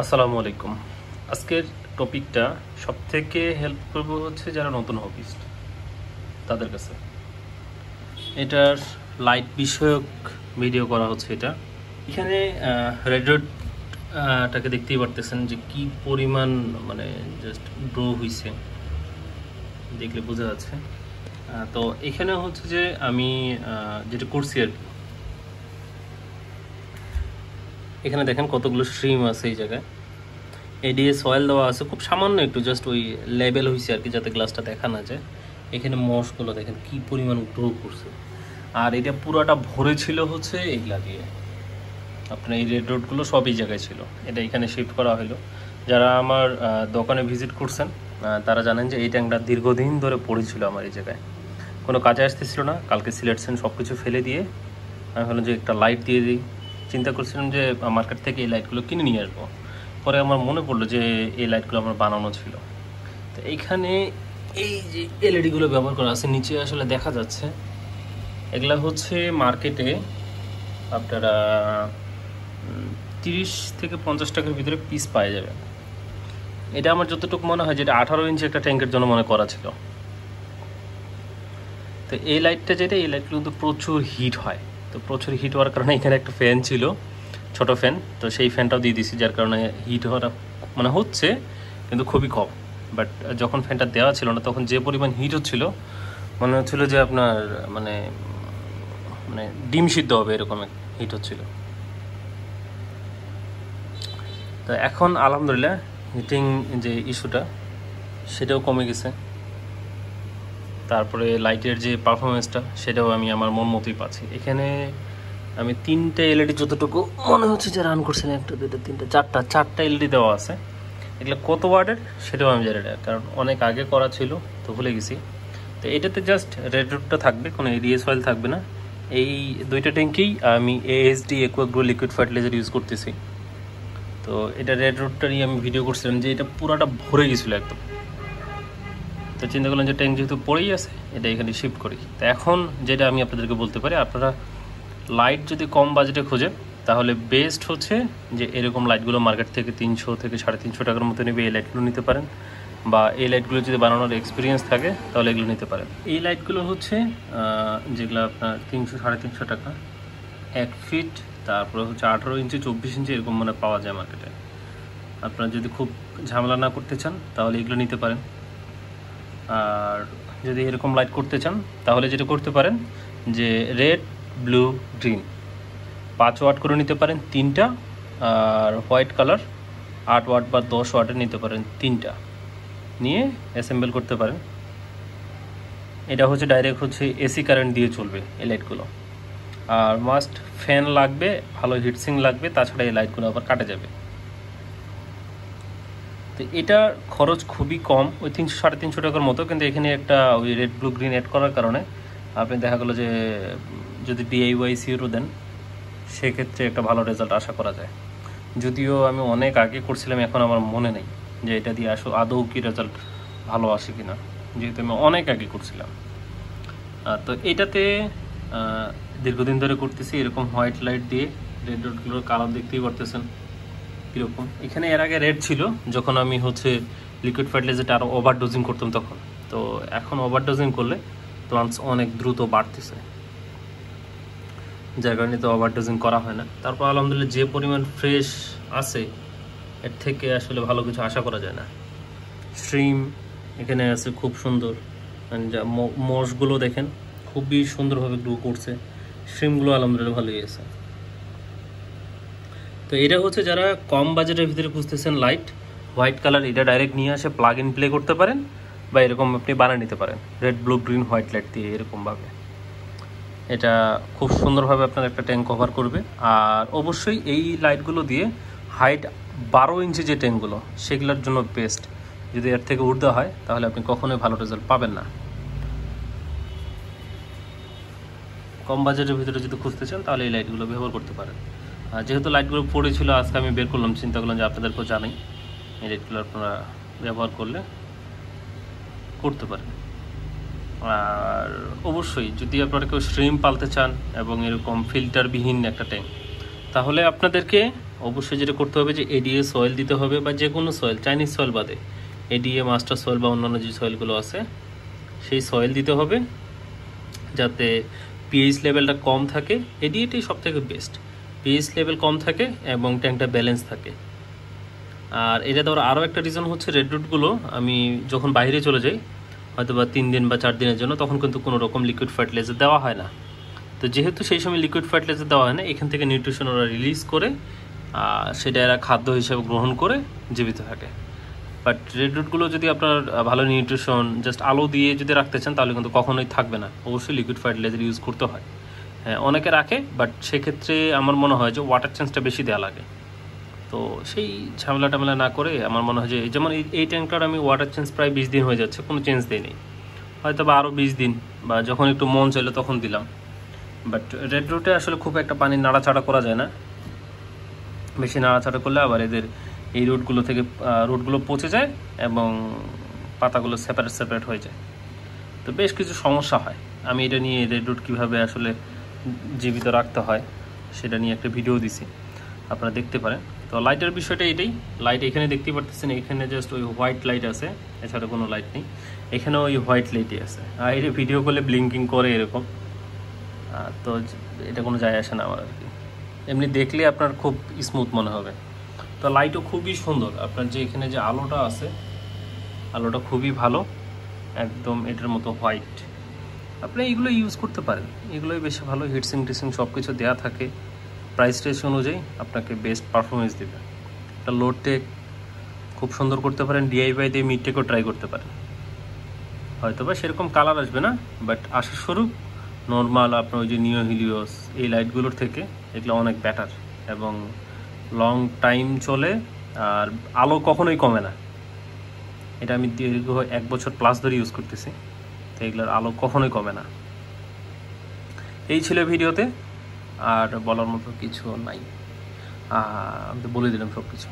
আসসালামু আলাইকুম। আজকের টপিকটা সবথেকে হেল্প করবে হচ্ছে যারা নতুন হবিস্ট তাদের কাছে। এটার লাইট বিষয়ক ভিডিও করা হচ্ছে। এখানে রেডটাকে দেখতেই পারতেছেন যে কি পরিমাণ মানে জাস্ট গ্রো হয়েছে, দেখলে বোঝা যাচ্ছে। তো এখানে হচ্ছে যে আমি যেটা করছি আর কি, এখানে দেখেন কতগুলো স্ট্রিম আছে এই জায়গায়। এডিএ সয়েল দেওয়া আছে খুব সামান্য একটু, জাস্ট ওই লেবেল হয়েছে আর কি, যাতে গ্লাসটা দেখা না যায়। এখানে মশগুলো দেখেন কি পরিমাণ গ্রো করছে, আর এটা পুরোটা ভরে ছিল হচ্ছে এগুলা দিয়ে। আপনার এই রেড রোডগুলো সব এই জায়গায় ছিল, এটা এখানে শিফট করা হলো। যারা আমার দোকানে ভিজিট করছেন তারা জানেন যে এই ট্যাঙ্কটা দীর্ঘদিন ধরে পড়েছিল আমার এই জায়গায়, কোনো কাজে আসতেছিল না। কালকে সিলেকশন সব কিছু ফেলে দিয়ে আমি ভাবলাম যে একটা লাইট দিয়ে দিই। চিন্তা করছিলাম যে মার্কেট থেকে এই লাইটগুলো কিনে নিয়ে আসবো। পরে আমার মনে পড়লো যে এই লাইটগুলো আমার বানানো ছিল। তো এইখানে এই যে এলইডিগুলো ব্যবহার করা আছে, নিচে আসলে দেখা যাচ্ছে এগুলা হচ্ছে মার্কেটে আপনারা 30 থেকে 50 টাকার ভিতরে পিস পাওয়া যাবে। এটা আমার যতটুকু মনে হয় যেটা 18 ইঞ্চি একটা ট্যাঙ্কের জন্য মনে করা ছিল। তো এই লাইটটা যেটা, এই লাইটগুলো কিন্তু প্রচুর হিট হয়। তো প্রচুর হিট হওয়ার কারণে এখানে একটা ফ্যান ছিল, ছোট ফ্যান, তো সেই ফ্যানটাও দিয়ে দিয়েছি, যার কারণে হিট হওয়াটা মানে হচ্ছে কিন্তু খুবই কম। বাট যখন ফ্যানটা দেওয়া ছিল না তখন যে পরিমাণ হিট হচ্ছিল, মনে হচ্ছিল যে আপনার মানে মানে ডিম সিদ্ধ হবে এরকম হিট হচ্ছিল। তো এখন আলহামদুলিল্লাহ হিটিং যে ইস্যুটা সেটাও কমে গেছে। তারপরে লাইটের যে পারফরমেন্সটা সেটাও আমি আমার মন মতোই পাচ্ছি। এখানে আমি 3টে এলইডি যতটুকু মনে হচ্ছে যে রান করছেন, 1 2 3 4 4টা এলইডি দেওয়া আছে। এগুলো কত ওয়াটের সেটাও আমি জানি না, কারণ অনেক আগে করা ছিল তো ভুলে গেছি। তো এটাতে জাস্ট রেড রোডটা থাকবে, কোনো এডিএস অয়েল থাকবে না। এই 2টা ট্যাঙ্কেই আমি এএসডি অ্যাকুয়াগ্রো লিকুইড ফার্টিলাইজার ইউজ করতেছি। তো এটা রেড রোডটারই আমি ভিডিও করছিলাম যে এটা পুরোটা ভরে গেছিলো একদম। তো চিন্তা করলাম যে ট্যাঙ্ক যেহেতু পড়েই আছে, এটা এখানে শিফট করি। তো এখন যেটা আমি আপনাদেরকে বলতে পারি, আপনারা লাইট যদি কম বাজেটে খোঁজেন তাহলে বেস্ট হচ্ছে যে এরকম লাইটগুলো মার্কেট থেকে 300 থেকে 350 টাকার মতো নেবে। এই লাইটগুলো নিতে পারেন, বা এই লাইটগুলো যদি বানানোর এক্সপিরিয়েন্স থাকে তাহলে এগুলো নিতে পারেন। এই লাইটগুলো হচ্ছে যেগুলো আপনার 300 350 টাকা 1 ফিট, তারপরে হচ্ছে 18 ইঞ্চি 24 ইঞ্চি এরকম মানে পাওয়া যায় মার্কেটে। আপনারা যদি খুব ঝামেলা না করতে চান তাহলে এগুলো নিতে পারেন। আর যদি এরকম লাইট করতে চান তাহলে যেটা করতে পারেন যে রেড ব্লু গ্রিন 5 ওয়াট করে নিতে পারেন 3টা, আর হোয়াইট কালার 8 ওয়াট বা 10 ওয়াটের নিতে পারেন 3টা, নিয়ে অ্যাসেম্বল করতে পারেন। এটা হচ্ছে ডাইরেক্ট হচ্ছে এসি কারেন্ট দিয়ে চলবে এই লাইটগুলো। আর মাস্ট ফ্যান লাগবে, ভালো হিটসিং লাগবে, তাছাড়া এই লাইটগুলো আবার কাটে যাবে। তো এটার খরচ খুবই কম, ওই 300 350 টাকার মতো। কিন্তু এখানে একটা ওই রেড ব্লু গ্রিন অ্যাড করার কারণে আপনি দেখা গেলো যে যদি DIY দেন সেক্ষেত্রে একটা ভালো রেজাল্ট আশা করা যায়। যদিও আমি অনেক আগে করছিলাম, এখন আমার মনে নেই যে এটা দিয়ে আদৌ কি রেজাল্ট ভালো আসে কিনা, যেহেতু আমি অনেক আগে করছিলাম। তো এটাতে দীর্ঘদিন ধরে করতেছি এরকম হোয়াইট লাইট দিয়ে। রেড ডটগুলোর কালার দেখতেই পারতেছেন কীরকম। এখানে এর আগে রেড ছিল যখন আমি হচ্ছে লিকুইড ফার্টিলাইজারটা আরও ওভার ডোজিং করতাম তখন। তো এখন ওভার ডোজিং করলে প্লান্টস অনেক দ্রুত বাড়তেছে, যার কারণে তো ওভার ডোজিং করা হয় না। তারপর আলহামদুলিল্লাহ যে পরিমাণ ফ্রেশ আছে এর থেকে আসলে ভালো কিছু আশা করা যায় না। স্ট্রিম এখানে আছে খুব সুন্দর, যা মশগুলো দেখেন খুবই সুন্দরভাবে গ্রো করছে। স্ট্রিমগুলো আলহামদুলিল্লাহ ভালোই আছে। তো এটা হচ্ছে যারা কম বাজেটের ভিতরে খুঁজতেছেন লাইট হোয়াইট কালার, এটা ডাইরেক্ট নিয়ে আসে প্লাগ ইন প্লে করতে পারেন, বা এরকম আপনি বানিয়ে নিতে পারেন red blue green white light দিয়ে এরকমভাবে। এটা খুব সুন্দরভাবে আপনার একটা ট্যাঙ্ক কভার করবে। আর অবশ্যই এই লাইটগুলো দিয়ে হাইট 12 ইঞ্চি যে ট্যাঙ্কগুলো সেগুলোর জন্য বেস্ট। যদি এর থেকে ঊর্ধ্বে হয় তাহলে আপনি কখনোই ভালো রেজাল্ট পাবেন না। কম বাজেটের ভিতরে যদি খুঁজতে চান তাহলে এই লাইটগুলো ব্যবহার করতে পারেন। আর যেহেতু লাইটগুলো পড়েছিল আজকে আমি বের করলাম, চিন্তা করলাম যে আপনাদেরকেও জানাই, এই লাইটগুলো আপনারা ব্যবহার করতে পারেন। আর অবশ্যই যদি আপনারা কেউ স্ট্রিম পালতে চান এবং এরকম ফিল্টারবিহীন একটা ট্যাঙ্ক, তাহলে আপনাদেরকে অবশ্যই যেটা করতে হবে যে এডিএ সয়েল দিতে হবে, বা যে কোনো সয়েল, চাইনিজ সয়েল বাদে এডিএ, মাস্টার সয়েল বা অন্যান্য যে সয়েলগুলো আছে সেই সয়েল দিতে হবে, যাতে পিএইচ লেভেলটা কম থাকে। এডিএটাই সব থেকে বেস্ট, পিএইচ লেভেল কম থাকে এবং ট্যাঙ্কটা ব্যালেন্স থাকে। আর এটা দেওয়ার আরও একটা রিজন হচ্ছে রেডরুটগুলো আমি যখন বাইরে চলে যাই হয়তো বা 3 দিন বা 4 দিনের জন্য, তখন কিন্তু কোনো রকম লিকুইড ফার্টিলাইজার দেওয়া হয় না। তো যেহেতু সেই সময় লিকুইড ফার্টিলাইজার দেওয়া হয় না, এখান থেকে নিউট্রিশন ওরা রিলিজ করে সেটা এরা খাদ্য হিসেবে গ্রহণ করে জীবিত থাকে। বাট রেডরুটগুলো যদি আপনার ভালো নিউট্রিশন জাস্ট আলো দিয়ে যদি রাখতে চান তাহলে কিন্তু কখনোই থাকবে না, অবশ্যই লিকুইড ফার্টিলাইজার ইউজ করতে হয়। হ্যাঁ, অনেকে রাখে, বাট সেক্ষেত্রে আমার মনে হয় যে ওয়াটার চেঞ্জটা বেশি দেওয়া লাগে। তো সেই ঝামেলা টামেলা না করে আমার মনে হয় যে যেমন এই ট্যাঙ্কটার আমি ওয়াটার চেঞ্জ প্রায় 20 দিন হয়ে যাচ্ছে, কোনো চেঞ্জ দিইনি, হয়তো বা আরও 20 দিন বা যখন একটু মন চাইলো তখন দিলাম। বাট রেড রুটে আসলে খুব একটা পানি নাড়াচাড়া করা যায় না, বেশি নাড়াচাড়া করলে আবার এদের এই রুটগুলো পচে যায় এবং পাতাগুলো সেপারেট হয়ে যায়। তো বেশ কিছু সমস্যা হয়। আমি এটা নিয়ে রেড রুট কীভাবে আসলে জীবিত রাখতে হয় সেটা নিয়ে একটা ভিডিও দিছি, আপনারা দেখতে পারেন। তো লাইটের বিষয়টা এটাই, লাইট এখানে দেখতে পারতেছেন, এখানে জাস্ট ওই হোয়াইট লাইট আছে, এছাড়া কোনো লাইট নেই। এখানেও ওই হোয়াইট লাইটই আছে, আর এটা ভিডিও করলে ব্লিঙ্কিং করে এরকম। তো এটা কোনো যায় আসে না আমার আর কি, এমনি দেখলে আপনার খুব স্মুথ মনে হবে। তো লাইটও খুবই সুন্দর, আপনার যে এখানে যে আলোটা আছে, আলোটা খুবই ভালো, একদম এটার মতো হোয়াইট। আপনি এইগুলো ইউজ করতে পারেন, এগুলোই বেশি ভালো, হিটসিং টিসিং সব কিছু দেওয়া থাকে, প্রাইস রেস অনুযায়ী আপনাকে বেস্ট পারফরমেন্স দেবে। একটা লো টেক খুব সুন্দর করতে পারেন, ডিআইওয়াই দিয়ে মিড টেকও ট্রাই করতে পারেন। হয়তো বা সেরকম কালার আসবে না, বাট আসার স্বরূপ নর্মাল আপনার ওই যে নিও হিলিওস এই লাইটগুলোর থেকে এগুলো অনেক বেটার এবং লং টাইম চলে, আর আলো কখনোই কমে না। এটা আমি দীর্ঘ 1 বছর প্লাস ধরে ইউজ করতেছি, তো এগুলোর আলো কখনোই কমে না। এই ছিল ভিডিওতে, আর বলার মতো কিছু নাই, আমি তো বলে দিলাম সব কিছু।